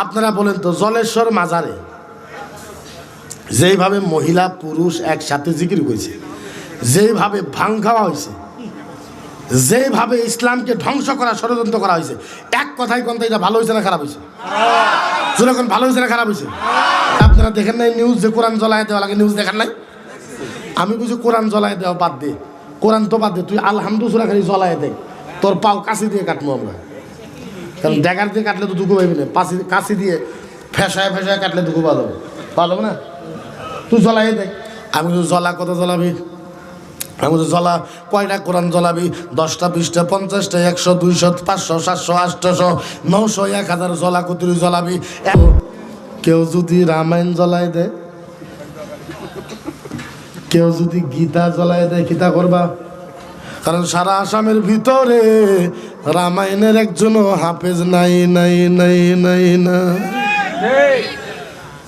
আপনারা বলেন তো জলেশ্বর মাজারে যেইভাবে মহিলা পুরুষ একসাথে জিকির করেছে, যেইভাবে ভাং খাওয়া হয়েছে, যেইভাবে ইসলামকে ধ্বংস করা ষড়যন্ত্র করা হয়েছে, এক কথাই কোন এটা ভালো হয়েছে না খারাপ হয়েছে? যখন ভালো হয়েছে না খারাপ হয়েছে? আপনারা দেখেন নাই নিউজ যে কোরআন জ্বলায় দেওয়া লাগে? নিউজ দেখেন নাই? আমি কিছু কোরআন জ্বলায় দেওয়া বাদ দে, কোরআন তো বাদ দে, তুই আলহামদুলিল্লাহ খালি জ্বলায় দে, তোর পাও কাশি দিয়ে কাটবো আমরা। কারণ ড্যাগার দিয়ে কাটলে তো দুঃখ পাবি না, কাশি দিয়ে ফেসায় ফেসায় কাটলে দুঃখ পাওয়া যাবে, পাওয়া যাবে না? তুই জ্বলাই দেখ। আমি তো জ্বলা কত জ্বলাবি? আমি তো জ্বলা কয়টা কোরআন জ্বলাবি? 10টা 20টা 50টা 100 200 500 700 800 900 1000 জ্বলা কতরি জ্বলাবি? কেউ যদি রামায়ণ জ্বলাই দেয়, কেউ যদি গীতা জ্বলাই দেয়, গীতা করবা? কারণ সারা আসামের ভিতরে রামায়ণের একজনও হাফেজ নাই নাই নাই নাই না।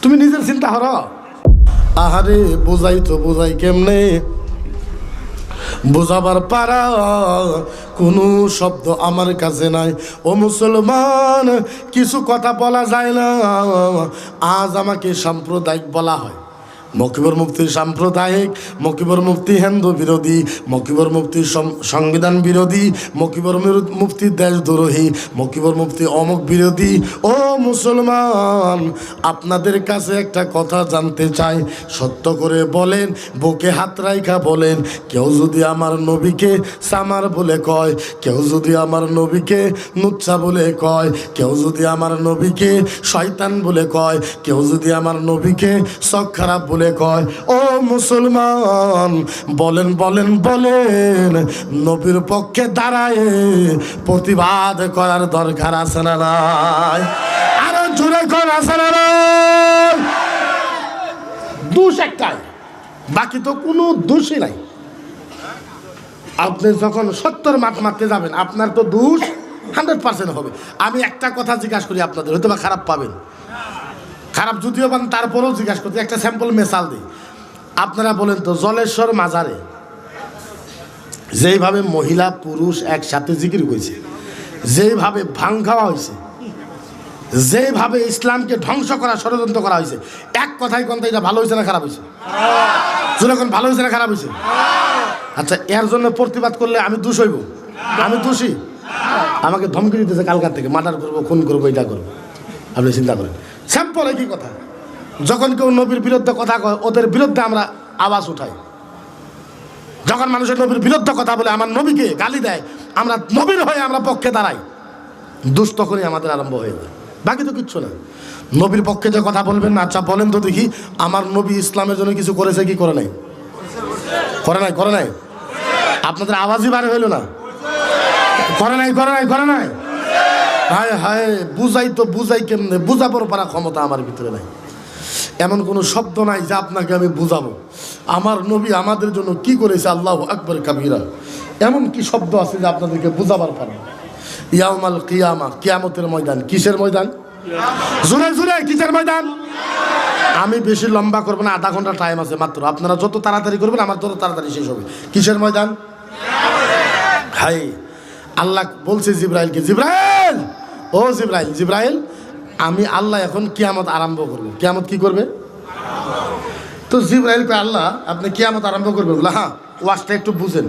তুমি নিজের চিন্তা করো। আহারে বোঝাই তো বোঝাই কেমনে, বোঝাবার পারা কোনো শব্দ আমার কাছে নাই। ও মুসলমান, কিছু কথা বলা যায় না। আজ আমাকে সাম্প্রদায়িক বলা হয়। মকিবর মুফতি সাম্প্রদায়িক, মকিবর মুফতি হিন্দু বিরোধী, মকিবর মুফতি সংবিধান বিরোধী, মকিবর মুফতি দেশদ্রোহী, মকিবর মুফতি অমুক বিরোধী। ও মুসলমান, আপনাদের কাছে একটা কথা জানতে চাই, সত্য করে বলেন, বুকে হাত রাইখা বলেন, কেউ যদি আমার নবীকে সামার বলে কয়, কেউ যদি আমার নবীকে নুচ্ছা বলে কয়, কেউ যদি আমার নবীকে শয়তান বলে কয়, কেউ যদি আমার নবীকে চোখ খারাপ বলে কয়, ও মুসলমান বলেন বলেন বলেন, নবীর পক্ষে দাঁড়ায় প্রতিবাদ করার দরকার আছে না নাই? আরো জোরে কর, আছে না নাই? দোষ একটাই, বাকি তো কোনো দোষই নাই। আপনি যখন সত্যর মাঠ মারতে যাবেন, আপনার তো দোষ 100% হবে। আমি একটা কথা জিজ্ঞাসা করি আপনাদের, হয়তো বা খারাপ পাবেন, খারাপ যদিও পান তারপরেও জিজ্ঞাসা করতে, একটা স্যাম্পল মেসাল দিই। আপনারা বলেন তো জলেশ্বর মাজারে যেইভাবে মহিলা পুরুষ একসাথে জিকির করেছে, যেইভাবে ভাং খাওয়া হয়েছে, যেইভাবে ইসলামকে ধ্বংস করা ষড়যন্ত্র করা হয়েছে, এক কথাই কোন এটা ভালো হয়েছে না খারাপ হয়েছে? যখন ভালো হয়েছে না খারাপ হয়েছে? আচ্ছা, এর জন্য প্রতিবাদ করলে আমি দোষ হইব? আমি দোষী? আমাকে ধমকি দিতেছে কালকার থেকে, মার্ডার করবো, খুন করবো, এটা করবো। আপনি চিন্তা করেন, স্যাম্পল একই কথা। যখন কেউ নবীর বিরুদ্ধে কথা কয়, ওদের বিরুদ্ধে আমরা আওয়াজ উঠাই। যখন মানুষের নবীর বিরুদ্ধে কথা বলে, আমার নবীকে গালি দেয়, আমরা নবীর হয়ে আমরা পক্ষে দাঁড়াই, দুষ তখনই আমাদের আরম্ভ হয়ে যায়। বাকি তো কিচ্ছু না। নবীর পক্ষে যে কথা বলবেন না, আচ্ছা বলেন তো দেখি, আমার নবী ইসলামের জন্য কিছু করেছে কি করে নাই? করে নাই? করে নাই? আপনাদের আওয়াজই বার হইল না। করে নাই? করে নাই? করে নাই? হায় হায়, বুঝাই তো বুঝাই কেমনে, বুঝাবার পারা ক্ষমতা আমার ভিতরে নাই। এমন কোনো শব্দ নাই যে আপনাকে আমি বুঝাবো আমার নবী আমাদের জন্য কি করেছে, আল্লাহু আকবার কাবীরা। এমন কি শব্দ আছে যে আপনাদেরকে বুঝাবার পারবো? ইয়াউমাল কিয়ামা, কিয়ামতের ময়দান। কিসের ময়দান? জোরে জোরে, কিসের ময়দান? আমি বেশি লম্বা করবো না, আধা ঘন্টা টাইম আছে মাত্র। আপনারা যত তাড়াতাড়ি করবেন আমার তত তাড়াতাড়ি শেষ হবে। কিসের ময়দান? হাই, আল্লাহ বলছে জিব্রাইলকে, জিব্রাইল, ও জিব্রাইল, জিব্রাইল, আমি আল্লাহ এখন কিয়ামত আরম্ভ করবো। কিয়ামত কি করবে? তো জিব্রাইলকে আল্লাহ, আপনি কিয়ামত আরম্ভ করবে? বলে হ্যাঁ, ওয়াজটা একটু বুঝেন।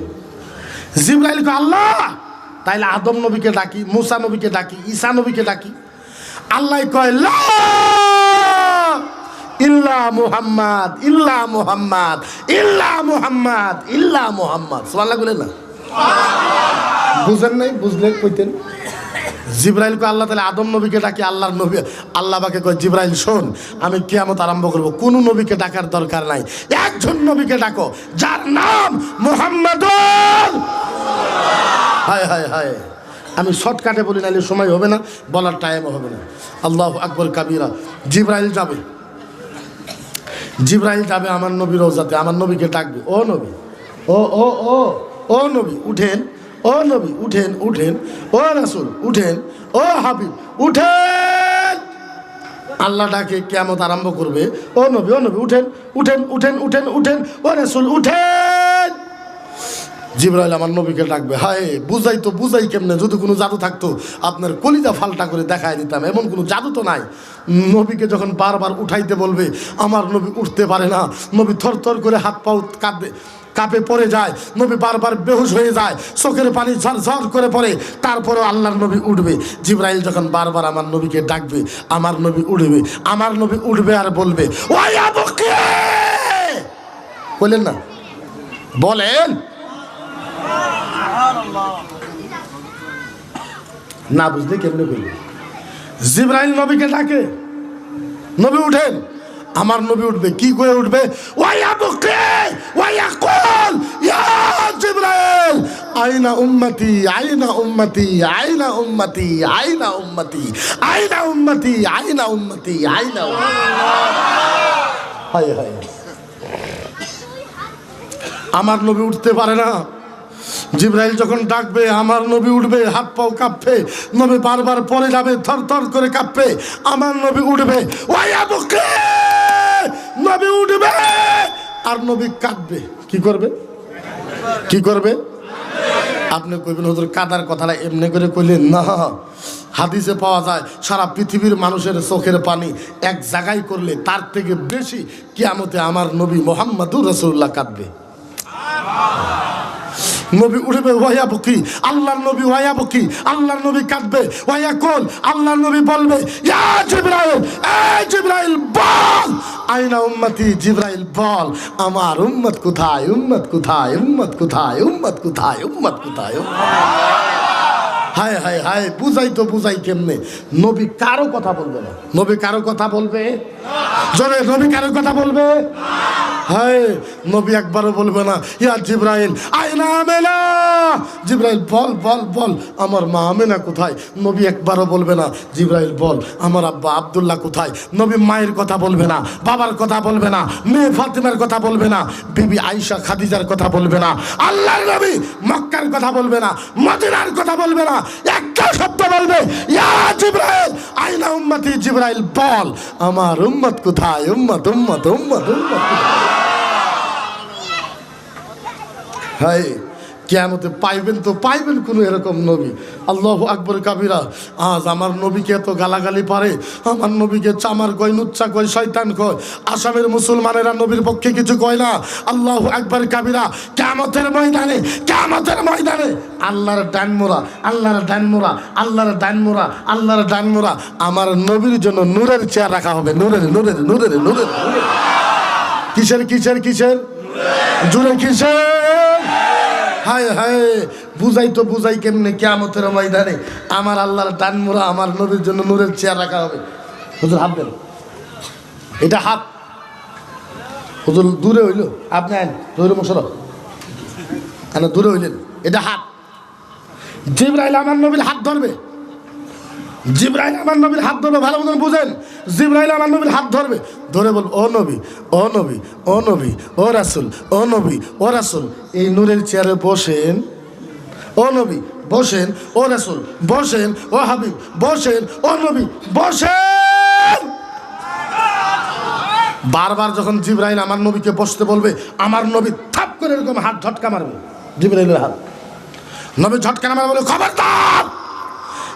জিব্রাইলকে আল্লাহ, তাইলে আদম নবীকে ডাকি, মুসা নবীকে ডাকি, ঈসা নবীকে ডাকি। আল্লাহ কয় লা ইল্লা মুহাম্মদ, ইল্লা মুহাম্মদ, ইল্লা মুহাম্মদ, ইল্লা মুহাম্মদ। সুবহানাল্লাহ বলেন না? বুঝেন নাই? বুঝলে কইতেন। জিব্রাইলকে আল্লাহ তাহলে আদম নবীকে ডাকি, আল্লাহর নবী, আল্লাহ বাকে কয় জিব্রাইল শোন, আমি কিয়ামত আরম্ভ করবো, কোনো নবীকে ডাকার দরকার নাই, একজন নবীকে ডাকো যার নাম মুহাম্মদ। হায় হায় হায়, আমি শর্টকাটে বলি, নাহলে সময় হবে না, বলার টাইমও হবে না। আল্লাহু আকবার কাবীরা। জিব্রাইল যাবে, জিব্রাইল যাবে আমার নবীর রওজাতে, আমার নবীকে ডাকবে, ও নবী, ও ও ও ও নবী উঠেন, ও নবী উঠেন, উঠেন, ও রাসূল উঠেন, ও হাবিব উঠেন। আল্লাহ ডাকে, কিয়ামত আরম্ভ করবে, ও নবী, ও নবী উঠেন, উঠেন, উঠেন, উঠেন, উঠেন, ও রাসূল উঠেন। জিবরাইল আমার নবীকে ডাকবে, হায় বুঝাই তো বুঝাই কেমনে, যদি কোনো জাদু থাকতো আপনার কলিজা ফাল্টা করে দেখায় দিতাম, এমন কোনো জাদু তো নাই। নবীকে যখন বারবার উঠাইতে বলবে, আমার নবী উঠতে পারে না, নবী থরথর করে হাত পাও কাঁপে পড়ে যায়, নবী বারবার বেহুশ হয়ে যায়, চোখের পানি ঝরঝর করে পড়ে, তারপরেও আল্লাহর নবী উঠবে। জিবরাইল যখন বারবার আমার নবীকে ডাকবে, আমার নবী উঠবে, আমার নবী উঠবে আর বলবে, ওই আবু কে বলেন না, বলেন না, বুঝলে কেমনে বলবে। জিবরাইল নবীকে ডাকে, নবী উঠেন, আমার নবী উঠবে, কি করে উঠবে, ওয়া আবুকে ওয়া ইয়াকুল ইয়া জিবরাইল আইনা উম্মতি আইনা উম্মতি আইনা উম্মতি আইনা উম্মতি আইনা উম্মতি আইনা উম্মতি আইনা। হায় হায়, আমার নবী উঠতে পারে না। জিবরাইল যখন ডাকবে, আমার নবী উঠবে, হাত পাও কাঁপবে, নবী বারবার পড়ে যাবে, থর থর করে কাঁপবে, আমার নবী উঠবে, ওই আবুকে নবী উঠবে, আর নবী কাঁদবে। কি করবে, কি করবে? আপনি কইবেন হুজুর কাদার কথাটা এমনি করে কইলেন না, হাদিসে পাওয়া যায় সারা পৃথিবীর মানুষের চোখের পানি এক জায়গায় করলে তার থেকে বেশি কিয়ামতে আমার নবী মুহাম্মদুর রাসূলুল্লাহ কাঁদবে। নবী উঠবে, ওয়া বুকি, আল্লাহর নবী ওয়া বুকি, আল্লাহর নবী কাঁদবে, ওয়া কুল, আল্লাহর নবী বলবে, ইয়া জিবরাইল, এই জিবরাইল বল, আইনা উম্মতি, জিবরাইল বল, আমার উম্মত কোথায়, উম্মত কোথায়, উম্মত কোথায়, উম্মত কোথায়, উম্মত কোথায়। হায় হায় হায়, বুঝাই তো বুঝাই কেমনে। নবী কারো কথা বলবে না, নবী কারো কথা বলবে জোরে, নবী কারো কথা বলবে, হায় নবী একবারও বলবে না, ইয়া জিবরাইল আইনা আমেনা, জিবরাইল বল বল বল, আমার মা আমেনা কোথায়। নবী একবারও বলবে না, জিবরাইল বল, আমার আব্বা আব্দুল্লাহ কোথায়। নবী মায়ের কথা বলবে না, বাবার কথা বলবে না, মেয়ে ফাতিমার কথা বলবে না, বিবি আয়েশা খাদিজার কথা বলবে না, আল্লাহর নবী মক্কার কথা বলবে না, মদিনার কথা বলবে না, একটা শব্দ বলবে, ইয়া জিবরাইল আইনা উম্মতি, জিবরাইল বল, আমার উম্মত কোথায়, উম্মত উম্মত উম্মত উম্মত। হায় কিয়ামতে পাইবেন তো পাইবেন কোন এরকম নবী। আল্লাহু আকবার কাবিরা। আজ আমার নবীকে এত গালাগালি পারে, আমার নবীকে চামার কয়, নুচ্চা কয়, শয়তান কয়, আসামের মুসলমানেরা নবীর পক্ষে কিছু কয় না। আল্লাহু আকবার কাবিরা। কিয়ামতের ময়দানে, কিয়ামতের ময়দানে আল্লাহর ডানমোরা, আল্লাহর ডানমোরা, আল্লাহর ডানমোরা, আল্লাহর ডানমোরা, আমার নবীর জন্য নূরের চেয়ার রাখা হবে, নূরের নূরের নূরের নূরের। কিসের কিসের কিসের জুড়ে কিসের? হায় হায়, বুঝাই তো বুঝাই কেমনে। কিয়ামতের ময়দানে আমার আল্লাহর ডানমোরা, আমার নবীর জন্য নূরের চেয়ার রাখা হবে। হুজুর হাত দেন, এটা হাত, হুজুর দূরে হইল, আপনি আইন দূরে মশলা দূরে হইলেন, এটা হাত। জিবরাইল আমার নবীর হাত ধরবে, জিবরাইল আমার নবীর হাত ধরবে, ভালো মতন বুঝেন। জিবরাইল আমার নবীর হাত ধরবে, ধরে বল, ও নবী, ও নবী, ও নবী, ও রাসূল, ও নবী, ও রাসূল, এই নূরের চেয়ারে বসেন। ও নবী বসেন, ও রাসূল বসেন, ও হাবিব বসেন, ও নবী বসেন। বারবার যখন জিবরাইল আমার নবীকে বসতে বলবে, আমার নবী থাপ করে এরকম হাত ঝটকা মারবে, জিবরাইলের হাত। নবী ঝটকা মারবে, বলে খবরদার,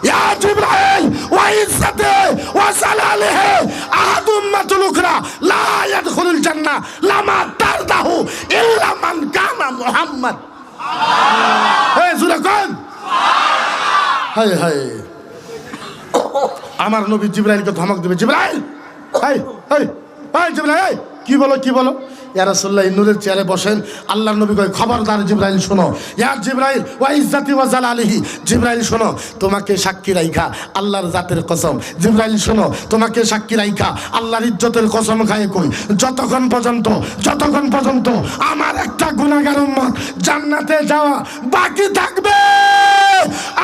ইয়া জিবরাইল ওয়া ইজ্জতি ওয়া জালালিহি আহাদুম মাতুলুকরা লা ইয়াদখুলুল জান্নাহ লামা তারদাহু ইল্লা মান কানা মুহাম্মদ। হে জুরে কোন, হায় হায়, আমার নবী জিবরাইলকে ধমক দেবে, জিবরাইল হাই হাই হাই, জিবরাইল কি বলো, কি বলো? ইয়া রাসূলুল্লাহ নূরের চেয়ারে বসেন। আল্লাহর নবী কয়, খবরদার জিবরাইল শোনো, ইয়া জিবরাইল ওয়া ইজ্জতি ওয়া জালালিহি, জিবরাইল শোনো, তোমাকে সাক্ষী রাইখা আল্লাহর জাতের কসম, জিবরাইল শোনো, তোমাকে সাক্ষী রাইখা আল্লাহর ইজ্জতের কসম খায় কই, যতক্ষণ পর্যন্ত আমার একটা গুনাহগার উম্মত জান্নাতে যাওয়া বাকি থাকবে,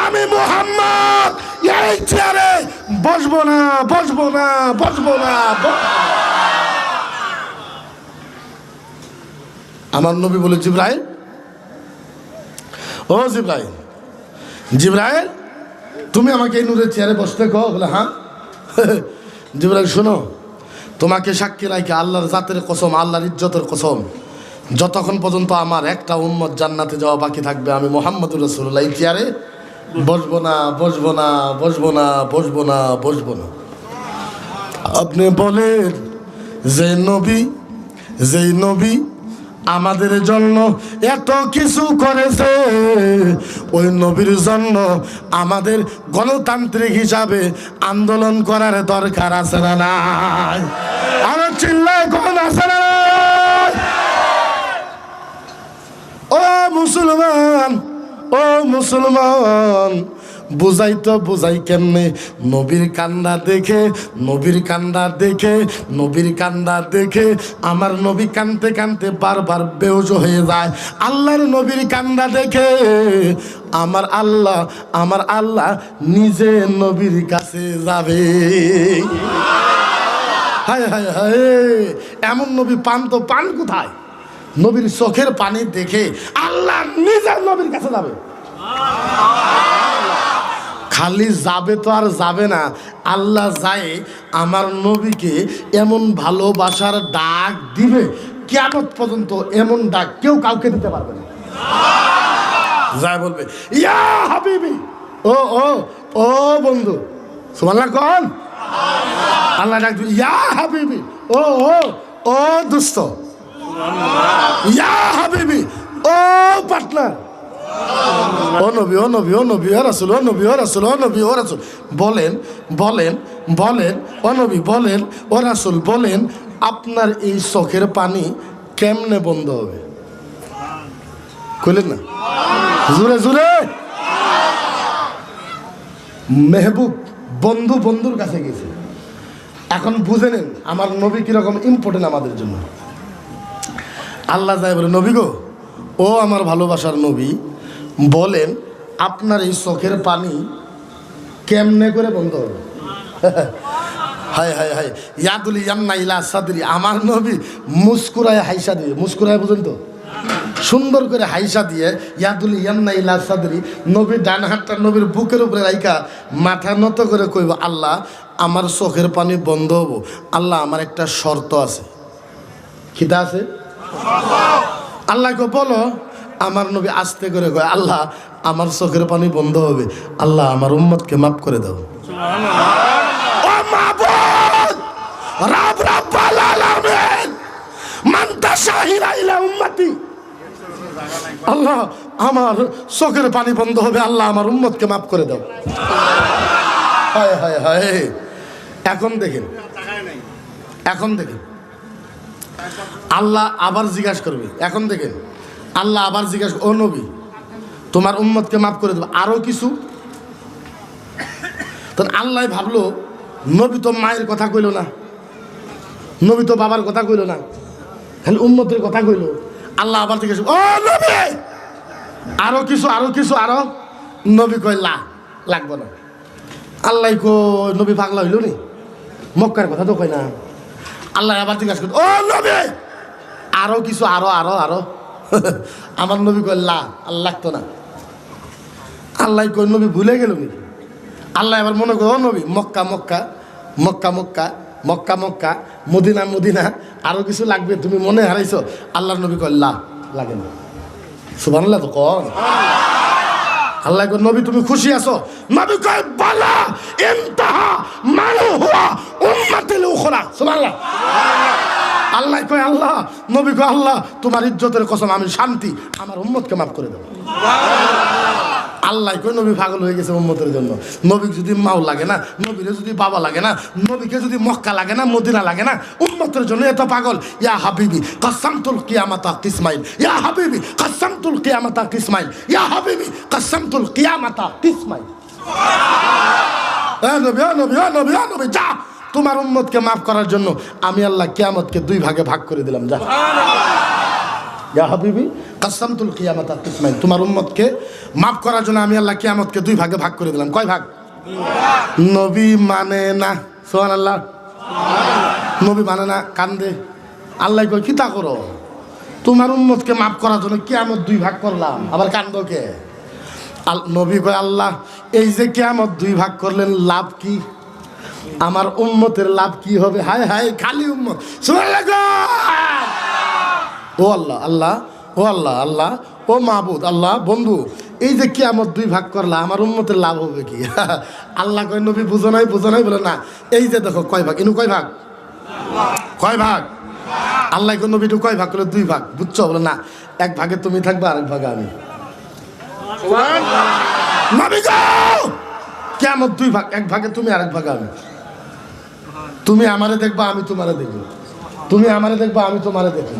আমি মুহাম্মদ এই চেয়ারে বসবো না, বসবো না, বসবো না। আমার নবী বলে, জিবরাইল, ও জিবরাইল, জিবরাইল তুমি আমাকে এই নূরের চেয়ারে বসতে কো? বলে হ্যাঁ। জিবরাইল শোনো, তোমাকে সাক্ষী রাখে আল্লাহর জাতের কসম, আল্লাহর ইজ্জতের কসম, যতক্ষণ পর্যন্ত আমার একটা উম্মত জান্নাতে যাওয়া বাকি থাকবে, আমি মুহাম্মদুর রাসূলুল্লাহ এই চেয়ারে বসবো না, বসবো না, বসবো না, বসবো না, বসবো না। আপনি বলেন, যেই নবী আমাদের জন্য এত কিছু করেছে, ওই নবীর জন্য আমাদের গণতান্ত্রিক হিসাবে আন্দোলন করার দরকার আছে না নাই? আরো চিল্লায় কোন আছে না নাই? ও মুসলমান, ও মুসলমান, বুঝাই কেমনে? নবীর কান্না দেখে আমার নবী কানতে কানতে বারবার বেহুশ হয়ে যায়। আল্লাহর নবীর কান্না দেখে আমার আল্লাহ নিজে নবীর কাছে যাবে। হায় হায় হায়, এমন নবী পান তো পান কোথায়? নবীর চোখের পানি দেখে আল্লাহ নিজে নবীর কাছে যাবে। খালি যাবে তো আর যাবে না, আল্লাহ যায় আমার নবীকে এমন ভালোবাসার ডাক দিবে, কিয়ামত পর্যন্ত এমন ডাক কেউ কাউকে দিতে পারবে না। যায় বলবে, ইয়া হাবিবি, ও ও ও বন্ধু, সুবহানাল্লাহ কোন? আল্লাহ ডাক দিবে, ইয়া হাবিবি, ও ও ও দোস্ত, ইয়া হাবিবি, ও পার্টনার, ও নবী, ও নবী, ও নবী, ও রাসূল, ও নবী, ও রাসূল, ও নবী, ও রাসূল। বলেন ও নবী, বলেন ও রাসূল, বলেন আপনার এই চোখের পানি কেমনে বন্ধ হবে? কইলেন না? জোরে জোরে। মেহবুব বন্ধুর কাছে গেছে। এখন বুঝে নেন আমার নবী কিরকম ইম্পর্টেন্ট আমাদের জন্য। আল্লাহ যায় বলে, নবী গো, ও আমার ভালোবাসার নবী, বলেন আপনার এই চোখের পানি কেমনে করে বন্ধ হবে? হায় হায় হায়, ইয়াদুল ইয়ামনা ইলা সাদরি, আমার নবী মুস্কুরায় হাইসা দিয়ে, মুস্কুরায় বুঝেন তো, সুন্দর করে হাইসা দিয়ে ইয়াদুল ইয়ামনা ইলা সাদরি, নবীর ডান হাতটা নবীর বুকের উপরে রাইখা মাথা নত করে কইব, আল্লাহ আমার চোখের পানি বন্ধ হবো, আল্লাহ আমার একটা শর্ত আছে। খিদা আছে? আল্লাহকে বলো। আমার নবী আস্তে করে কয়, আল্লাহ আমার চোখের পানি বন্ধ হবে, আল্লাহ আমার উম্মতকে মাফ করে দাও। ও মাবুদ রব রব্বুল আলামিন, মান তাশাহিরা ইলা উম্মতি, আল্লাহ আমার চোখের পানি বন্ধ হবে, আল্লাহ আমার উম্মতকে মাফ করে দাও। হায় হায় হায়। এখন দেখেন আল্লাহ আবার জিজ্ঞাসা করবে। এখন দেখেন আল্লাহ আবার জিজ্ঞাসা, ও নবী তোমার উম্মতকে মাফ করে দেবো, আরো কিছু? তখন আল্লাহ ভাবলো, নবী তো মায়ের কথা কইল না, নবী তো বাবার কথা কইল না, খালি উম্মতের কথা কইল। আল্লাহ আবার জিজ্ঞাসা, ও নবী আরো কিছু? নবী কয়, লাগবে না। আল্লাহ কই, নবী পাগলা হইল নি? মক্কার কথা তো কয় না। আল্লাহ আবার জিজ্ঞাসা করতো, ও নবী আরো কিছু? আরো আমার নবী কয়, আল্লাহ লাগতো না। আল্লাহ কই, নবী ভুলে গেল নাকি? আল্লাহ এবার মনে করে, ও নবী মক্কা মদিনা আরো কিছু লাগবে, তুমি মনে হারাইছো? আল্লাহ নবী কয়, লাগে না। সুবহানাল্লাহ তো কর। আল্লাহ কয়, নবী তুমি খুশি আছো? নবী কয়, বালা ইনতাহা মালু হুয়া উম্মাতিল উখরা। সুবহানাল্লাহ। আল্লাহ কয়, আল্লাহ, নবী কয়, আল্লাহ তোমার ইজ্জতের কসম, আমি শান্তি, আমার উম্মতকে মাফ করে দেবো। আল্লাহ কয়, নবী পাগল হয়ে গেছে উম্মতের জন্য। নবীকে যদি মাও লাগে না, নবীরে যদি বাবা লাগে না, নবীকে যদি মক্কা লাগে না, মদিনা লাগে না, উম্মতের জন্য এত পাগল। ইয়া হাবিবি কাসামতুল কিয়ামাতা কিসমাইল, ইয়া হাবিবি কাসামতুল কিয়ামাতা কিসমাইল, ইয়া হাবিবি কাসামতুল কিয়ামাতা কিসমাইল। নবী যা, তোমার উম্মতকে মাফ করার জন্য আমি আল্লাহ কিয়ামতকে 2 ভাগে ভাগ করে দিলাম। যা ইয়া হাবিবি কাসামতুল কিয়ামাতা কিসমাইন, তোমার উম্মতকে মাফ করার জন্য আমি আল্লাহ কিয়ামতকে 2 ভাগে ভাগ করে দিলাম। কয় ভাগ? নবী মানে না। সুবহানাল্লাহ। নবী মানে না, কান্দে। আল্লাহ কয়, কি তা করো? তোমার উম্মতকে মাফ করার জন্য কিয়ামত 2 ভাগ করলাম, আবার কান্দো কে? নবী কয়, আল্লাহ এই যে কিয়ামত 2 ভাগ করলেন, লাভ কি? আমার উম্মতের লাভ কি হবে? হায় হায়, খালি উম্মত। সুবহানাল্লাহ। ও আল্লাহ আল্লাহ, ও আল্লাহ আল্লাহ, ও মাহবুদ আল্লাহ। বন্ধু, এই যে কিয়ামত দুই ভাগ করলা, আমার উম্মতের লাভ হবে কি? আল্লাহ কয় নবী বুঝো নাই বলে না। এই যে দেখো কয় ভাগ, ইনু কয় ভাগ, কয় ভাগ? আল্লাহ কোন নবী কয় ভাগ করলে? দুই ভাগ, বুঝছো? বলে না, এক ভাগে তুমি থাকবে, আরেক ভাগে আমি। নবী গো, কিয়ামত দুই ভাগ, এক ভাগে তুমি, আরেক ভাগে আমি। তুমি আমারে দেখবা, আমি তোমারে দেখবো। তুমি আমারে দেখবা, আমি তোমারে দেখবো।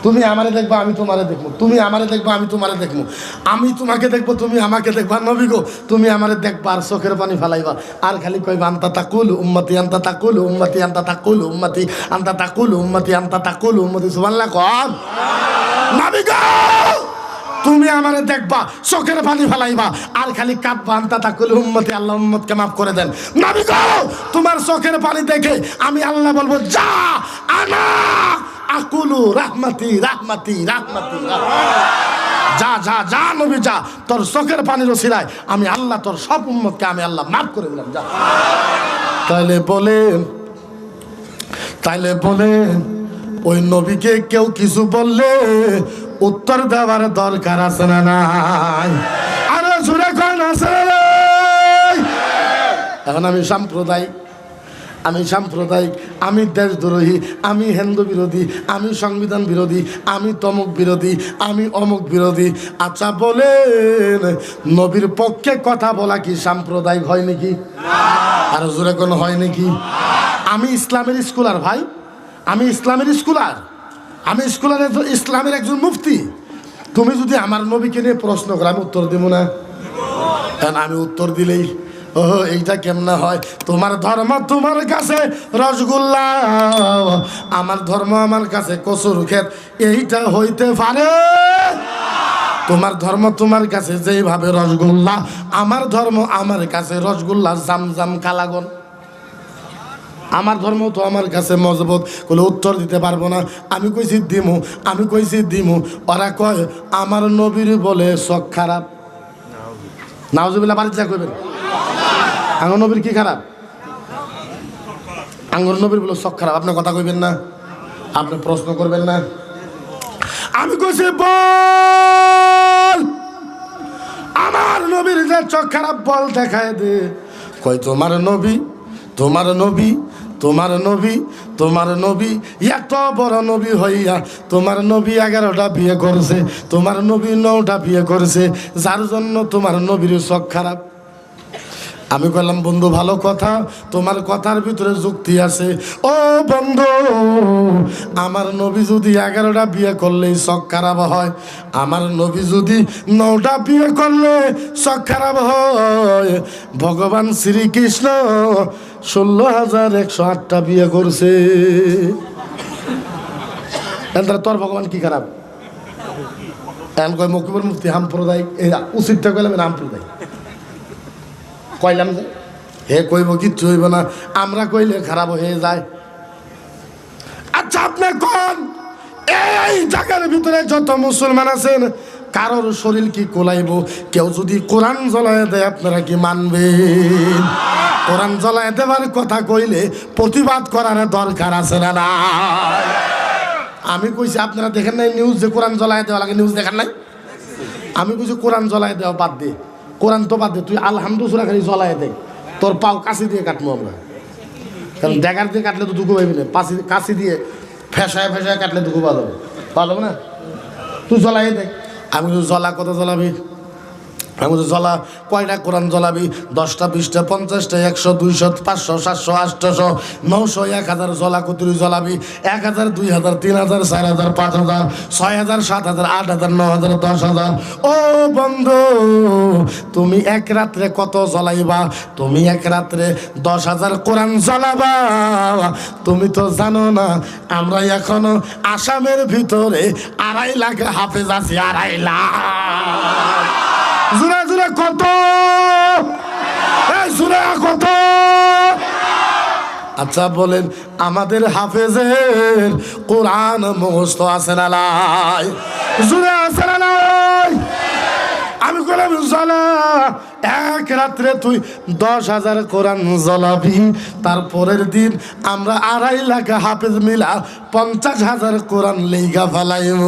তুমি আমারে দেখবা, আমি তোমারে দেখবো। তুমি আমারে দেখবা, আমি তোমারে দেখবো। আমি তোমাকে দেখবো, তুমি আমাকে দেখবা। নবী গো, তুমি আমারে দেখবা আর চোখের পানি ফালাইবা, আর খালি কইবা আনতা তাকুল উম্মতি, আনতা তাকুল উম্মতি, আনতা তাকুল উম্মতি, আনতা তাকুল উম্মতি, আনতা তাকুল উম্মতি। সুবহানাল্লাহ কন। নবী গো, তুমি আমারে দেখবা, চোখের পানি ফালাইবা, আর খালি কাঁদবা আনতা তাকুল উম্মতি, আল্লাহ উম্মতকে মাফ করে দেন। নবী গো, তোমার চোখের পানি দেখে আমি আল্লাহ বলবো, যা আনা আকুলু রাহমাতি রাহমাতি রাহমাতি। যা যা যা নবী যা, তোর চোখের পানির ওসিলায় আমি আল্লাহ তোর সব উম্মতকে আমি আল্লাহ মাফ করে দিলাম, যা। তাইলে বলেন ওই নবীকে কেউ কিছু বললে উত্তর দেওয়ার দরকার আছে না নাই? আরো জোরে কোন আছে? এখন আমি সাম্প্রদায়িক, আমি দেশদ্রোহী, আমি হিন্দু বিরোধী, আমি সংবিধান বিরোধী, আমি তমুক বিরোধী, আমি অমুক বিরোধী। আচ্ছা বলেন, নবীর পক্ষে কথা বলা কি সাম্প্রদায়িক হয় নাকি? আরো জোরে কোন হয় নাকি? আমি ইসলামের স্কলার ভাই, আমি ইসলামের স্কলার, আমি স্কলারের ইসলামের একজন মুফতি। তুমি যদি আমার নবীকে নিয়ে প্রশ্ন করো, আমি উত্তর দেবো না? কারণ আমি উত্তর দিলেই ও এইটা কেমনে হয়? তোমার ধর্ম তোমার কাছে রসগোল্লা, আমার ধর্ম আমার কাছে কচুর ক্ষেত, এইটা হইতে পারে? তোমার ধর্ম তোমার কাছে যেইভাবে রসগোল্লা, আমার ধর্ম আমার কাছে রসগোল্লা জামজাম কালাগন। আমার ধর্ম তো আমার কাছে মজবুত, কোনো উত্তর দিতে পারবো না। আমি কইছি দিমু, ওরা কয় আমার নবীর বলে চোখ খারাপ। নাউজুবিল্লাহ, বাড়িতে যা কইবেন আঙ্গর নবীর কি খারাপ? আঙ্গর নবীর বলে চোখ খারাপ। আপনি কথা কইবেন না, আপনি প্রশ্ন করবেন না। আমি কইছি বল আমার নবীর যে চোখ খারাপ, বল দেখায় দে। কই তোমার নবী এত বড় নবী হইয়া তোমার নবী 11টা বিয়ে করছে, তোমার নবী 9টা বিয়ে করছে, যার জন্য তোমার নবীর চোখ খারাপ। আমি বললাম বন্ধু ভালো কথা, তোমার কথার ভিতরে যুক্তি আছে। ও বন্ধু, আমার নবী যদি 11টা বিয়ে করলে চোখ খারাপ হয়, আমার নবী যদি 9টা বিয়ে করলে চোখ খারাপ হয়, ভগবান শ্রীকৃষ্ণ 16,108টা বিয়ে করছে। তোর ভগবান কি খারাপ? এখন কয় মকিবুল মুফতি সাম্প্রদায়িক, উচিতটা কইলাম সাম্প্রদায়িক কইলাম যে হে কইব কিচ্ছু হইব না, আমরা কইলে খারাপ হয়ে যায়। আচ্ছা আপনি কোন এই জায়গার ভিতরে যত মুসলমান আছেন, কারোর শরীর কি কোলাইব? কেউ যদি কোরআন জ্বলায় দেয় আপনারা কি মানবেন? কোরআন জ্বলায় দেওয়ার কথা কইলে প্রতিবাদ করার দরকার আছে না? আমি কইছি আপনারা দেখেন নাই নিউজ যে কোরআন জ্বলায় দেওয়া লাগে? নিউজ দেখেন নাই? আমি কইছি কোরআন জ্বলায় দেওয়া বাদ দে, কোরআন তো বাদ দে, তুই আলহামদুলিল্লাহ খালি জ্বলায় দে, তোর পাও কাশি দিয়ে কাটবো আমরা। কারণ ড্যাগার দিয়ে কাটলে তো দুঃখ পাইবি না, কাশি দিয়ে ফেসায় কাটলে দুঃখ ভালো না? তুই জ্বলাই দেখ। আমি তো জ্বলা কত জ্বলাবি? আমি তো জ্বলা কয়টা কোরআন জ্বলাবি? 10টা 20টা 50টা 100 200 500 700 800 900 1000 জ্বলা কতরি জ্বলাবি? 1000 2000 3000 4000 5000 6000 7000 8000 9000 10000। ও বন্ধু, তুমি এক রাত্রে কত জ্বলাইবা? তুমি এক রাত্রে 10,000 কোরআন জ্বলাবা? তুমি তো জানো না আমরা এখনো আসামের ভিতরে 2.5 লাখ হাফেজ আছি। 2.5 লাখ। জুরা জুরা কত? জুরা কত? আচ্ছা বলেন, আমাদের হাফেজের কোরআন মুখস্থ আছে না নাই? জুরা আছে না নাই? আমি বললাম জ্বলা এক রাত্রে তুই 10,000 কোরআন জ্বলাবি, তারপরের দিন আমরা 2.5 লাখ হাফেজ মিলা 50,000 কোরআন লেগা ফেলাইব।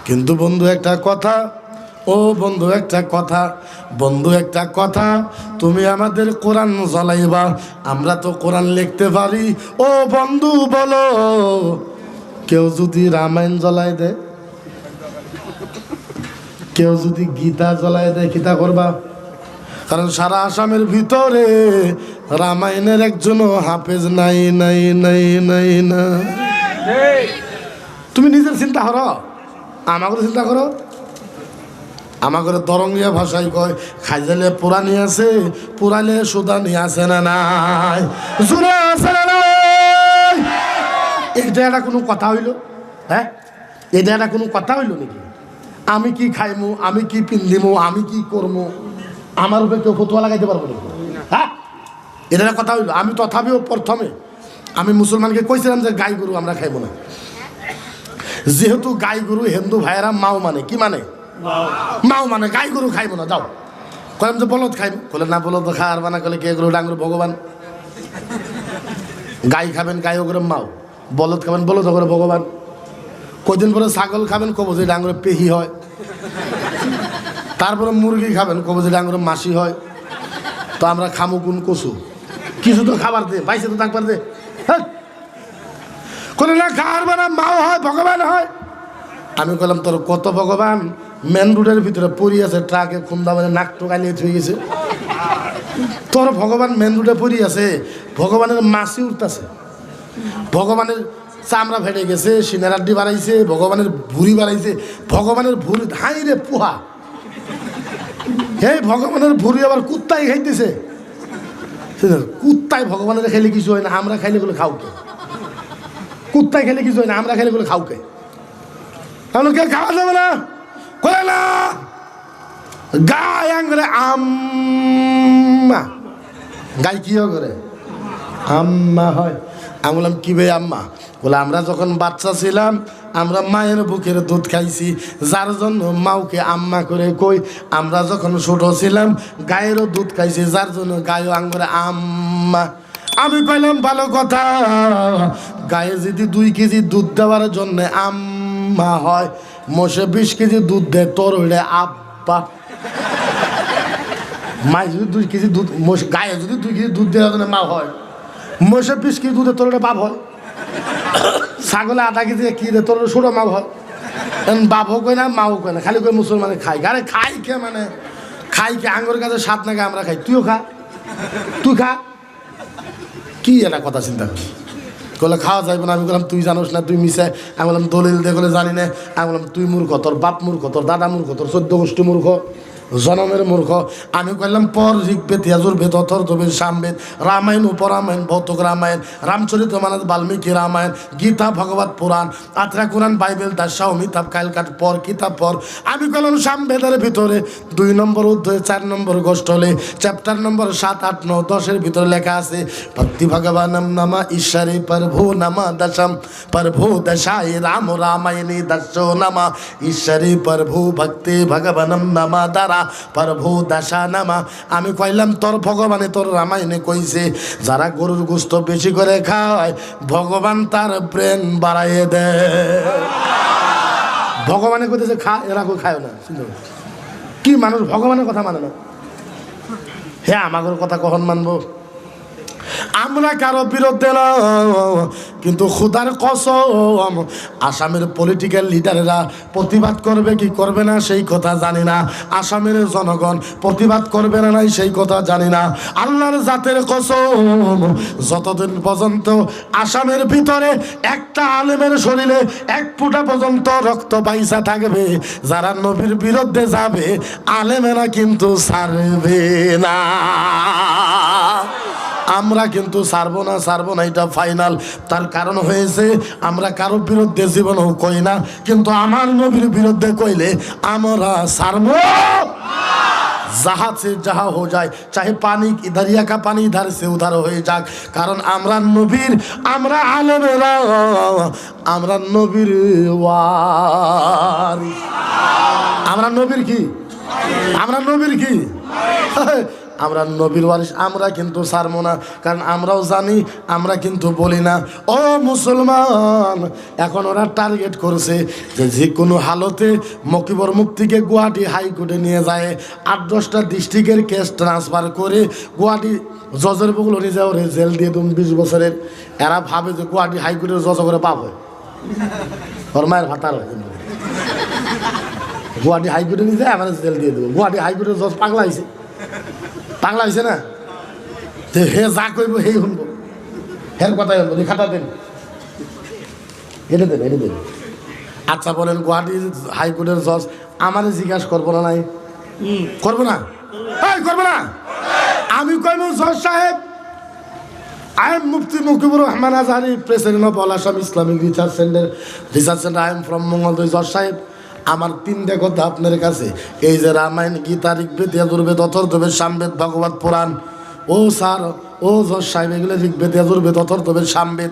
কিন্তু বন্ধু একটা কথা, ও বন্ধু একটা কথা, বন্ধু একটা কথা, তুমি আমাদের কোরআন জ্বলাইবা, আমরা তো কোরআন লিখতে পারি। ও বন্ধু বলো, কেউ যদি রামায়ণ জ্বলাই দেয়, কেউ যদি গীতা জ্বলাই দেয়, কিতা করবা? কারণ সারা আসামের ভিতরে রামায়ণের একজনও হাফেজ নাই নাই নাই নাই না। তুমি নিজের চিন্তা করো, আমাকে চিন্তা করো। আমাকে দরঙ্গিয়া ভাষায় কয়, খাইজালে পুরানি আছে, পুরালে সুদানি আছে না নাই, জোরে আছে না নাই? এটা একটা কোনো কথা হইল? হ্যাঁ, এটা একটা কোনো কথা হইল নাকি? আমি কি খাইমু, আমি কি পিন্ধিমু, আমি কি করবো, আমার উপরে কেউ ফতুয়া লাগাইতে পারবো নাকি? হ্যাঁ, এটা একটা কথা হইল? আমি তথাপিও প্রথমে আমি মুসলমানকে কইছিলাম যে গাই গরু আমরা খাইবো না, যেহেতু গাই গরু হিন্দু ভাইয়েরা মাও মানে, কি মানে? মাও মানে গাই গরু খাইবো না। যাও কইলাম যে বলদ খাইব, বলে না বলদ খাওয়ার বানা, করলে কে গরু ডাঙ্গুর ভগবান। গাই খাবেন গাই ওগরে মাও, বলদ খাবেন বলদ ওগরে ভগবান। কদিন পরে ছাগল খাবেন, কবো যে ডাঙ্গুরে পেহি হয়। তারপরে মুরগি খাবেন, কবো যে ডাঙ্গুরে মাসি হয়। তো আমরা খামু কোন কচু? কিছু তো খাবার দে, পাইছে তো থাকবার দে। হ্যাঁ, করে না খাওয়ার বানা মাও হয়, ভগবান হয়। আমি বললাম তোর কত ভগবান মেন রোডের ভিতরে পড়ি আছে, ট্রাকে খুন্দা মানে নাক টোকাইলে থুয়ে গেছে। তোর ভগবান মেন রোডে পড়ি আছে, ভগবানের মাসি উঠতেছে, ভগবানের চামড়া ফেটে গেছে, সিনার আড্ডি বাড়াইছে, ভগবানের ভুড়ি বাড়াইছে, ভগবানের ভুড়ি ধাই রে পোহা। হে ভগবানের ভুড়ি আবার কুত্তাই খাইতেছে। কুত্তায় ভগবানের খেলে কিছু হয় না, আমরা খাইলে গুলো খাওকে। কুত্তায় খেলে কিছু হয় না, আমরা খাইলে গুলো খাওকে। কে খাওয়া যাবে না, কয় না গাই আঙ্গরে আম্মা। গাই কি করে? আম্মা হয়। আমি বললাম কি ভাই আম্মা? বলে আমরা যখন বাচ্চা ছিলাম আমরা মায়ের বুকের দুধ খাইছি, যার জন্য মাওকে আম্মা করে কই। আমরা যখন ছোট ছিলাম গায়েরও দুধ খাইছি, যার জন্য গায়েও আঙ্গরে আম্মা। আমি কইলাম ভালো কথা, গায়ে যদি 2 কেজি দুধ দেওয়ার জন্য আম্মা হয়, মোষে 20 কেজি দুধ দেয়, তোর হইলে আব্বা। মায় যদি 2 কেজি দুধ, গায়ে যদি 2 কেজি দুধ দেওয়ার জন্য মা হয়, মোষে 20 কেজি দুধে তোর বাপ হয়। ছাগলে 1/2 কেজি কি দে, তোর ছোট মা হয়। বাপও কই না মাও কই না, খালি কই মুসলমানে খাই। আরে খাই কে মানে খাই কে? আঙ্গুর কাছে 7 নাকি আমরা খাই, তুইও খা, তুই খা। কি একটা কথা চিন্তা করি। বলে খাওয়া যাইব না। আমি বললাম তুই জানোস না, তুই মিশাই। আমি বললাম দলিল দেখলে জানি না। আমি বললাম তুই মূর্খ, তোর বাপ মূর্খ, তোর দাদা মূর্খ, তোর 14 গোষ্ঠী মূর্খ, জনমের মূর্খ। আমি কইলাম পর ঋগ্বেদ, ইয়াজুর্বেদ, অথর্ববেদ, সামবেদ, রামায়ণ, উপরামায়ণ, ভৌতিক রামায়ণ, রামচরিত মানস, বাল্মীকি রামায়ণ, গীতা, ভগবত পুরাণ, আত্রা কোরআন, বাইবেল, দাসা, অমিতাভ, কালকাট পর কিতাব পর। আমি কইলাম সামবেদের ভিতরে 2 নম্বর অধ্যায় 4 নম্বর গোষ্ঠলে চ্যাপ্টার নম্বর 7, 8, 9, 10 ভিতরে লেখা আছে ভক্তি ভগবানম নামা ঈশ্বরে প্রভু নামা দশম প্রভু দশায় রাম রামায়ণী দশো নামা ঈশ্বরে প্রভু ভক্তি ভগবানম নামা দ্বারা প্রভু দশা নামা। আমি কইলাম তোর ভগবানে তোর রামায়ণে কইছে যারা গরুর গোস্ত বেশি করে খায় ভগবান তার ব্রেন বাড়াইয়ে দেয়। ভগবানে কইতেছে খা, এরা কই খায় না। কি মানুষ ভগবানের কথা মানে না? হ্যাঁ, আমাদের কথা কখন মানবো? আমরা কারো বিরুদ্ধে না, কিন্তু খুদার কসম আসামের পলিটিক্যাল লিডারেরা প্রতিবাদ করবে কি করবে না সেই কথা জানি না। আসামের জনগণ প্রতিবাদ করবে না নাই সেই কথা জানি না। আল্লাহর জাতের কসম যতদিন পর্যন্ত আসামের ভিতরে একটা আলেমের শরীরে 1 ফোঁটা পর্যন্ত রক্ত বাইসা থাকবে, যারা নবীর বিরুদ্ধে যাবে আলেমেরা কিন্তু ছাড়বে না। আমরা কিন্তু ছাড়বো না, এটা ফাইনাল। তার কারণ হয়েছে আমরা কারো বিরুদ্ধে জীবনও কই না, কিন্তু আমার নবীর বিরুদ্ধে কইলে আমরা ছাড়বো। जहाँ से जहाँ हो जाए, चाहे पानी दरिया का पानी इधर से उधर हो जाक, कारण আমরা নবীর, আমরা আলেমেরা, আমরা নবীর ওয়ারিস। আমরা নবীর কি আমরা নবীর কি আমরা নবীর ওয়ারিস, আমরা কিন্তু ছাড়বো না, কারণ আমরাও জানি, আমরা কিন্তু বলি না। ও মুসলমান, এখন ওরা টার্গেট করছে যে কোনো হালতে মকিবর মুফতিকে গুয়াহাটি হাইকোর্টে নিয়ে যায়, 8-10টা ডিস্ট্রিক্টের কেস ট্রান্সফার করে গুয়াহাটি জজের বগুলো নিয়ে যাও রে, জেল দিয়ে তুমি 20 বছরের। এরা ভাবে যে গুয়াহাটি হাইকোর্টের জজ করে পাবে, ওর মায়ের ভাতার হয়। গুয়াহাটি হাইকোর্টে নিয়ে যায়, আমার জেল দিয়ে দেবো। গুয়াহাটি হাইকোর্টের জজ পাগলা হয়েছে, পাগলা হয়েছে না? হে যা কইব সেই শুনবো, হের কথাই শুনবো। খাতা দেন, এটা দেন, এটা দেন। আচ্ছা বলেন, গুয়াহাটি হাইকোর্টের জজ আমার জিজ্ঞাসা করবো না? নাই করবো না? করবো না? আমি কইব, জজ সাহেব, I am Mufti Mukibur Rahman Azhari, President of Al Assam Islamic Research Center. I am from Mongol. জজ সাহেব, আমার 3টা কথা আপনার কাছে। এই যে রামায়ণ, গীতা, ঋগ্বেদ, যজুর্বেদ, অথর্ববেদ, সামবেদ, ভগবত পুরাণ, ও স্যার, ও জজ সাহেব, এগুলো ঋগ্বেদ, যজুর্বেদ, অথর্ববেদ, সামবেদ,